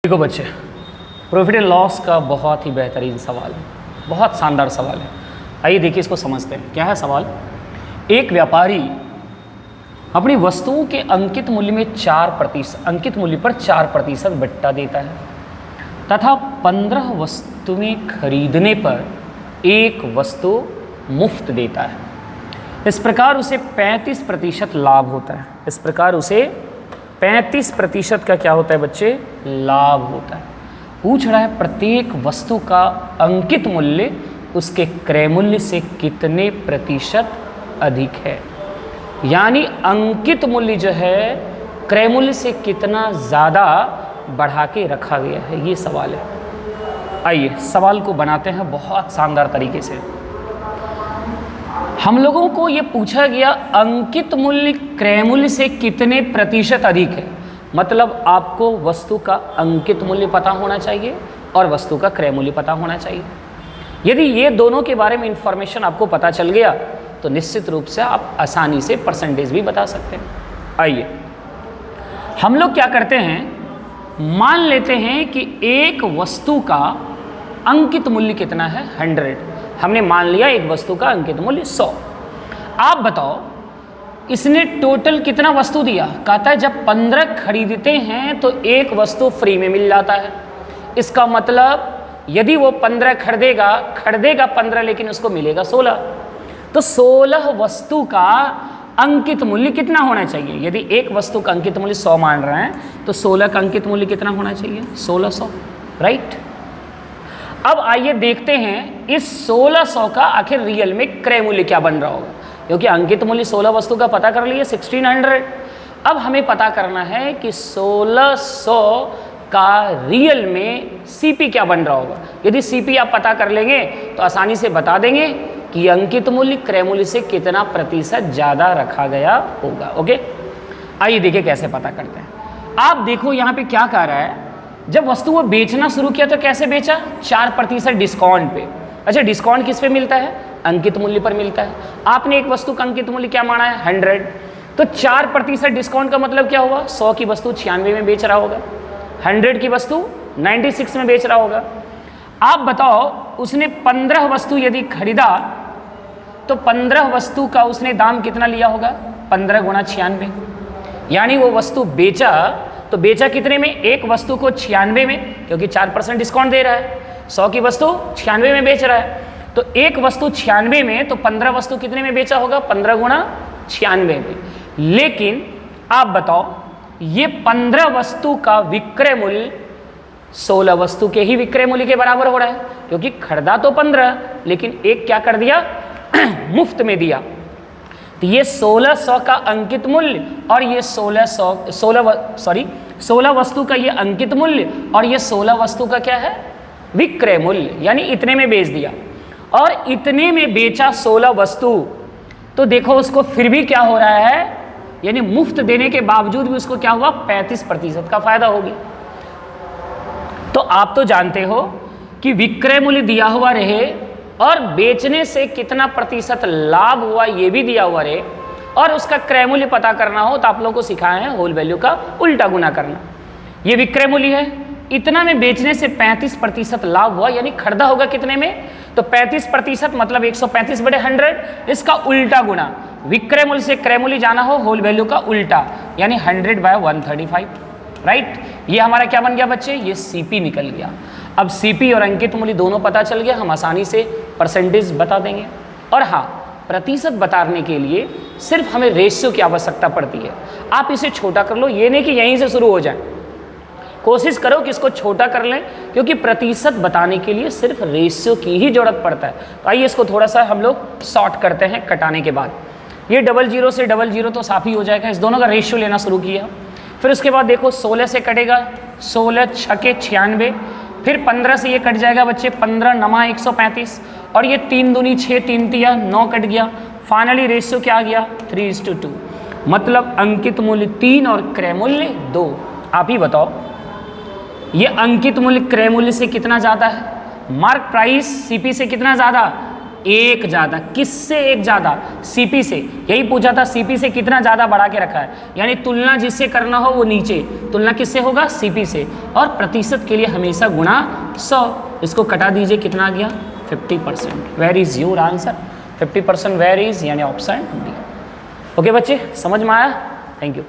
देखो बच्चे, profit and loss का बहुत ही बेहतरीन सवाल है, बहुत शानदार सवाल है। आइए देखिए इसको समझते हैं। क्या है सवाल? एक व्यापारी अपनी वस्तुओं के अंकित मूल्य में 4% बट्टा देता है तथा 15 वस्तुएं खरीदने पर एक वस्तु मुफ्त देता है। इस प्रकार उसे 35% लाभ होता है। इस प्रकार उसे 35% का क्या होता है बच्चे? लाभ होता है। पूछ रहा है प्रत्येक वस्तु का अंकित मूल्य उसके क्रय मूल्य से कितने प्रतिशत अधिक है। यानी अंकित मूल्य जो है क्रय मूल्य से कितना ज़्यादा बढ़ा के रखा गया है, ये सवाल है। आइए सवाल को बनाते हैं बहुत शानदार तरीके से। हम लोगों को ये पूछा गया अंकित मूल्य क्रय मूल्य से कितने प्रतिशत अधिक है। मतलब आपको वस्तु का अंकित मूल्य पता होना चाहिए और वस्तु का क्रय मूल्य पता होना चाहिए। यदि ये दोनों के बारे में इंफॉर्मेशन आपको पता चल गया तो निश्चित रूप से आप आसानी से परसेंटेज भी बता सकते हैं। आइए हम लोग क्या करते हैं, मान लेते हैं कि एक वस्तु का अंकित मूल्य कितना है? 100। हमने मान लिया एक वस्तु का अंकित मूल्य 100। आप बताओ इसने टोटल कितना वस्तु दिया? कहता है जब 15 खरीदते हैं तो एक वस्तु फ्री में मिल जाता है। इसका मतलब यदि वो 15 खरीदेगा 15, लेकिन उसको मिलेगा 16। तो 16 वस्तु का अंकित मूल्य कितना होना चाहिए? यदि एक वस्तु का अंकित मूल्य 100 मान रहे हैं तो 16 का अंकित मूल्य कितना होना चाहिए? 1600, राइट। अब आइए देखते हैं इस 1600 का आखिर रियल में क्रय मूल्य क्या बन रहा होगा। क्योंकि अंकित मूल्य 16 वस्तु का पता कर लिए 1600। अब हमें पता करना है कि 1600 का रियल में सीपी क्या बन रहा होगा। यदि सीपी आप पता कर लेंगे तो आसानी से बता देंगे कि अंकित मूल्य क्रय मूल्य से कितना प्रतिशत ज़्यादा रखा गया होगा। ओके, आइए देखिए कैसे पता करते हैं। आप देखो यहाँ पे क्या कह रहा है, जब वस्तु वो बेचना शुरू किया तो कैसे बेचा? 4% डिस्काउंट पे। अच्छा, डिस्काउंट किस पे मिलता है? अंकित मूल्य पर मिलता है। आपने एक वस्तु का अंकित मूल्य क्या माना है? 100। तो 4% डिस्काउंट का मतलब क्या हुआ? 100 की वस्तु 96 में बेच रहा होगा, 100 की वस्तु 96 में बेच रहा होगा। आप बताओ उसने 15 वस्तु यदि खरीदा तो 15 वस्तु का उसने दाम कितना लिया होगा? 15 गुणा 96। यानी वो वस्तु बेचा तो बेचा कितने में? एक वस्तु को 96 में, क्योंकि 4% डिस्काउंट दे रहा है। 100 की वस्तु 96 में बेच रहा है, तो एक वस्तु 96 में, तो 15 वस्तु कितने में बेचा होगा? 15 गुणा 96 में। लेकिन आप बताओ ये 15 वस्तु का विक्रय मूल्य 16 वस्तु के ही विक्रय मूल्य के बराबर हो रहा है, क्योंकि खरीदा तो 15 लेकिन एक क्या कर दिया? मुफ्त में दिया। तो ये 1600 का अंकित मूल्य और ये 16 वस्तु का ये अंकित मूल्य और ये 16 वस्तु का क्या है? विक्रय मूल्य। यानी इतने में बेच दिया और इतने में बेचा 16 वस्तु। तो देखो उसको फिर भी क्या हो रहा है, यानी मुफ्त देने के बावजूद भी उसको क्या हुआ? 35% का फायदा होगी। तो आप तो जानते हो कि विक्रय मूल्य दिया हुआ रहे और बेचने से कितना प्रतिशत लाभ हुआ ये भी दिया हुआ रहे, और उसका क्रय मूल्य पता करना हो तो आप लोगों को सिखाया है होल वैल्यू का उल्टा गुना करना। ये विक्रय मूल्य है, इतना में बेचने से 35% लाभ हुआ, यानी खरीदा होगा कितने में? तो 35% मतलब 135/100, इसका उल्टा गुना। विक्रय मूल्य से क्रय मूल्य जाना हो होल वैल्यू का उल्टा, यानी 100/135, राइट। ये हमारा क्या बन गया बच्चे? ये सीपी निकल गया। अब सीपी और अंकित मूल्य दोनों पता चल गया, हम आसानी से परसेंटेज बता देंगे। और हाँ, प्रतिशत बताने के लिए सिर्फ हमें रेशियो की आवश्यकता पड़ती है। आप इसे छोटा कर लो, ये नहीं कि यहीं से शुरू हो जाए। कोशिश करो कि इसको छोटा कर लें, क्योंकि प्रतिशत बताने के लिए सिर्फ रेशियो की ही जरूरत पड़ता है। तो आइए इसको थोड़ा सा हम लोग शॉर्ट करते हैं कटाने के बाद। ये 00 से 00 तो साफ ही हो जाएगा, इस दोनों का रेशियो लेना शुरू किया। फिर उसके बाद देखो 16 से कटेगा, 16 छके 96। फिर 15 से ये कट जाएगा बच्चे, 15 नमा 135, और ये 3 दूनी 6, 3 तिया 9 कट गया। फाइनली रेशियो क्या आ गया? 3:2। मतलब अंकित मूल्य 3 और क्रय मूल्य 2। आप ही बताओ ये अंकित मूल्य क्रय मूल्य से कितना ज़्यादा है? मार्क प्राइस सीपी से कितना ज़्यादा? एक ज़्यादा, किससे एक ज़्यादा? सीपी से। यही पूछा था सीपी से कितना ज़्यादा बढ़ा के रखा है, यानी तुलना जिससे करना हो वो नीचे, तुलना किससे होगा? सीपी से। और प्रतिशत के लिए हमेशा गुणा 100। इसको कटा दीजिए, कितना आ गया? 50%। Where is your answer? 50% where is, यानी ऑप्शन डी। ओके बच्चे, समझ में आया? Thank you.